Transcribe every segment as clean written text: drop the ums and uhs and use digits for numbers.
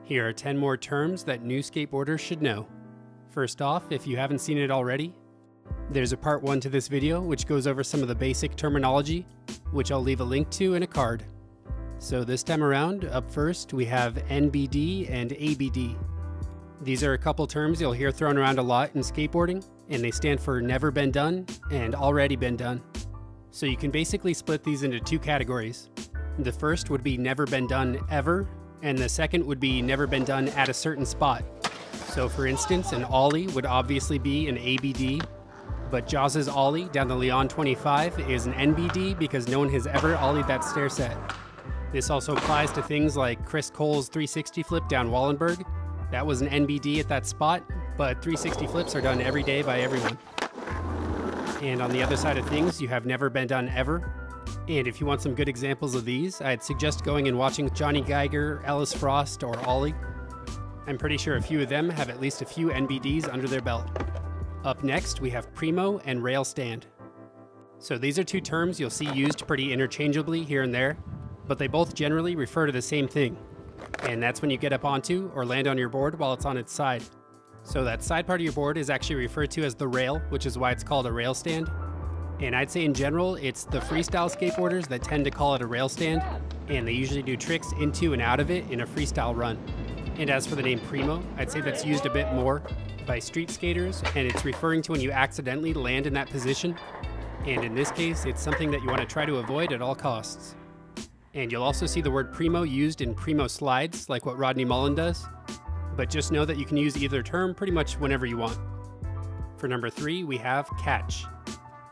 Here are 10 more terms that new skateboarders should know. First off, if you haven't seen it already, there's a part 1 to this video which goes over some of the basic terminology, which I'll leave a link to in a card. So this time around, up first, we have NBD and ABD. These are a couple terms you'll hear thrown around a lot in skateboarding, and they stand for never been done and already been done. So you can basically split these into 2 categories. The first would be never been done ever, and the second would be never been done at a certain spot. So for instance, an Ollie would obviously be an ABD, but Jaws' Ollie down the Leon 25 is an NBD because no one has ever ollied that stair set. This also applies to things like Chris Cole's 360 flip down Wallenberg. That was an NBD at that spot, but 360 flips are done every day by everyone. And on the other side of things, you have never been done ever. And if you want some good examples of these, I'd suggest going and watching Johnny Geiger, Ellis Frost, or Ollie. I'm pretty sure a few of them have at least a few NBDs under their belt. Up next, we have Primo and rail stand. So these are 2 terms you'll see used pretty interchangeably here and there, but they both generally refer to the same thing. And that's when you get up onto or land on your board while it's on its side. So that side part of your board is actually referred to as the rail, which is why it's called a rail stand. And I'd say in general, it's the freestyle skateboarders that tend to call it a rail stand, and they usually do tricks into and out of it in a freestyle run. And as for the name Primo, I'd say that's used a bit more by street skaters, and it's referring to when you accidentally land in that position. And in this case, it's something that you want to try to avoid at all costs. And you'll also see the word Primo used in Primo slides, like what Rodney Mullen does. But just know that you can use either term pretty much whenever you want. For number 3, we have catch.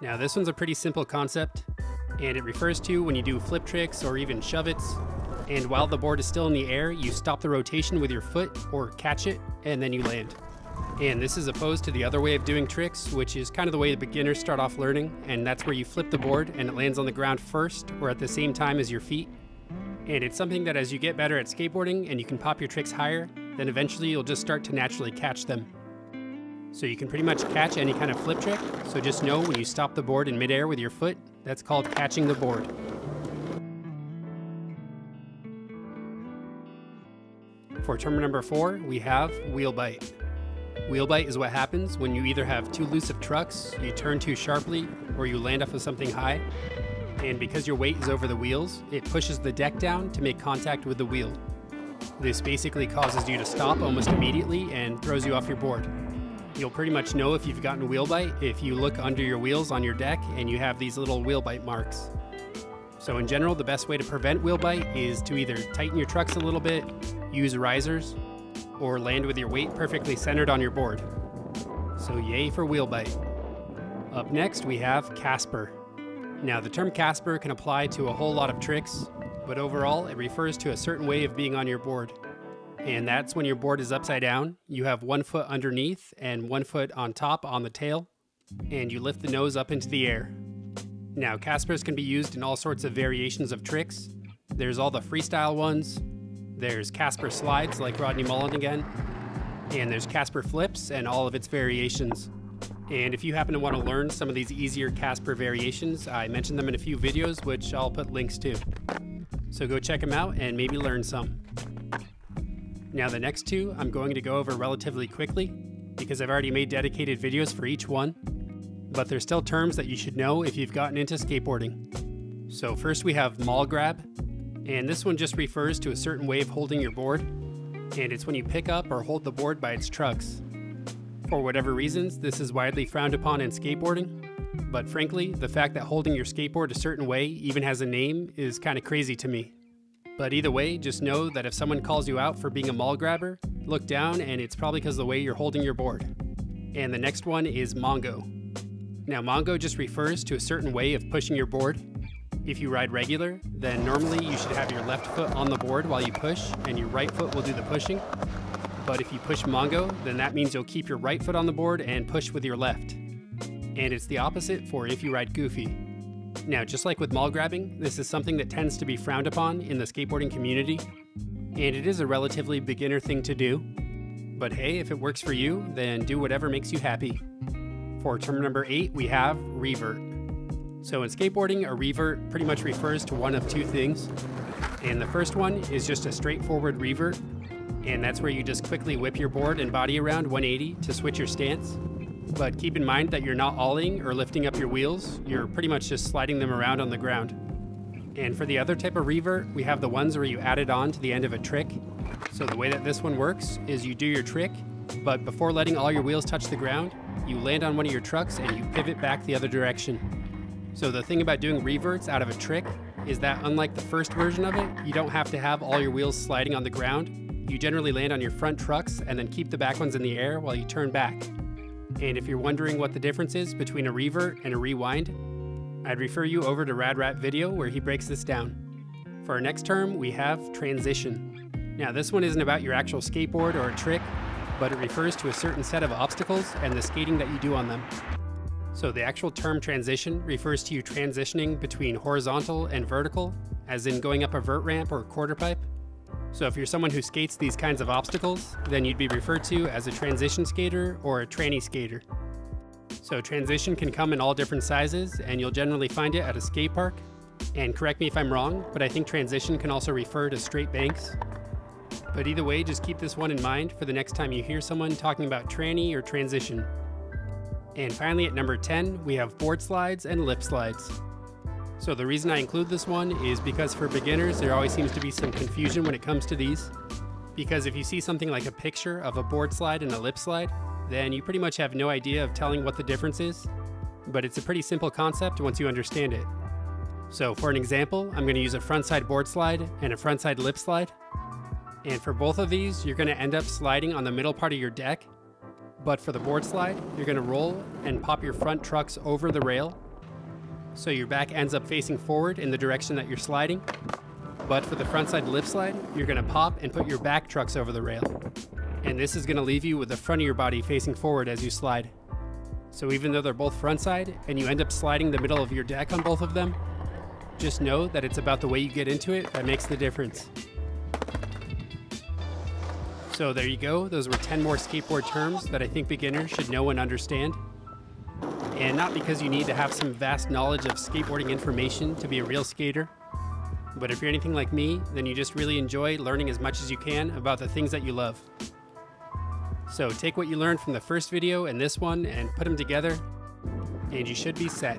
Now this one's a pretty simple concept, and it refers to when you do flip tricks or even shove-its, and while the board is still in the air, you stop the rotation with your foot or catch it, and then you land. And this is opposed to the other way of doing tricks, which is kind of the way the beginners start off learning, and that's where you flip the board and it lands on the ground first or at the same time as your feet. And it's something that as you get better at skateboarding and you can pop your tricks higher, then eventually you'll just start to naturally catch them. So you can pretty much catch any kind of flip trick, so just know when you stop the board in midair with your foot, that's called catching the board. For term number 4, we have Wheelbite. Wheelbite is what happens when you either have too loose of trucks, you turn too sharply, or you land off of something high. And because your weight is over the wheels, it pushes the deck down to make contact with the wheel. This basically causes you to stop almost immediately and throws you off your board. You'll pretty much know if you've gotten wheel bite if you look under your wheels on your deck and you have these little wheel bite marks. So in general, the best way to prevent wheel bite is to either tighten your trucks a little bit, use risers, or land with your weight perfectly centered on your board. So yay for wheel bite. Up next, we have Casper. Now the term Casper can apply to a whole lot of tricks, but overall it refers to a certain way of being on your board. And that's when your board is upside down, you have 1 foot underneath and 1 foot on top on the tail, and you lift the nose up into the air. Now Caspers can be used in all sorts of variations of tricks. There's all the freestyle ones, there's Casper slides like Rodney Mullen again, and there's Casper flips and all of its variations. And if you happen to want to learn some of these easier Casper variations, I mentioned them in a few videos which I'll put links to. So go check them out and maybe learn some. Now the next 2 I'm going to go over relatively quickly because I've already made dedicated videos for each one, but they're still terms that you should know if you've gotten into skateboarding. So first we have maul grab, and this one just refers to a certain way of holding your board, and it's when you pick up or hold the board by its trucks. For whatever reasons, this is widely frowned upon in skateboarding, but frankly, the fact that holding your skateboard a certain way even has a name is kind of crazy to me. But either way, just know that if someone calls you out for being a maul grabber, look down and it's probably because of the way you're holding your board. And the next one is Mongo. Now Mongo just refers to a certain way of pushing your board. If you ride regular, then normally you should have your left foot on the board while you push and your right foot will do the pushing. But if you push Mongo, then that means you'll keep your right foot on the board and push with your left. And it's the opposite for if you ride goofy. Now, just like with maul grabbing, this is something that tends to be frowned upon in the skateboarding community, and it is a relatively beginner thing to do. But hey, if it works for you, then do whatever makes you happy. For term number 8, we have revert. So in skateboarding, a revert pretty much refers to one of 2 things. And the first one is just a straightforward revert, and that's where you just quickly whip your board and body around 180 to switch your stance. But keep in mind that you're not ollieing or lifting up your wheels, you're pretty much just sliding them around on the ground. And for the other type of revert, we have the ones where you add it on to the end of a trick. So the way that this one works is you do your trick, but before letting all your wheels touch the ground, you land on one of your trucks and you pivot back the other direction. So the thing about doing reverts out of a trick is that unlike the first version of it, you don't have to have all your wheels sliding on the ground. You generally land on your front trucks and then keep the back ones in the air while you turn back. And if you're wondering what the difference is between a revert and a rewind, I'd refer you over to Rad Rat video where he breaks this down. For our next term, we have transition. Now this one isn't about your actual skateboard or a trick, but it refers to a certain set of obstacles and the skating that you do on them. So the actual term transition refers to you transitioning between horizontal and vertical, as in going up a vert ramp or quarter pipe. So if you're someone who skates these kinds of obstacles, then you'd be referred to as a transition skater or a tranny skater. So transition can come in all different sizes, and you'll generally find it at a skate park. And correct me if I'm wrong, but I think transition can also refer to straight banks. But either way, just keep this one in mind for the next time you hear someone talking about tranny or transition. And finally at number 10, we have board slides and lip slides. So the reason I include this one is because for beginners, there always seems to be some confusion when it comes to these. Because if you see something like a picture of a board slide and a lip slide, then you pretty much have no idea of telling what the difference is. But it's a pretty simple concept once you understand it. So for an example, I'm going to use a frontside board slide and a frontside lip slide. And for both of these, you're going to end up sliding on the middle part of your deck. But for the board slide, you're going to roll and pop your front trucks over the rail. So your back ends up facing forward in the direction that you're sliding. But for the frontside lip slide, you're going to pop and put your back trucks over the rail. And this is going to leave you with the front of your body facing forward as you slide. So even though they're both frontside and you end up sliding the middle of your deck on both of them, just know that it's about the way you get into it that makes the difference. So there you go, those were 10 more skateboard terms that I think beginners should know and understand. And not because you need to have some vast knowledge of skateboarding information to be a real skater, but if you're anything like me, then you just really enjoy learning as much as you can about the things that you love. So take what you learned from the first video and this one and put them together, and you should be set.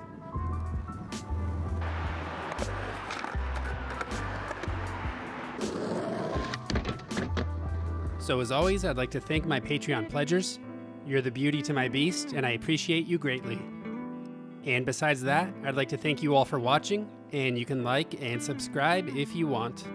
So as always, I'd like to thank my Patreon pledgers. You're the beauty to my beast, and I appreciate you greatly. And besides that, I'd like to thank you all for watching, and you can like and subscribe if you want.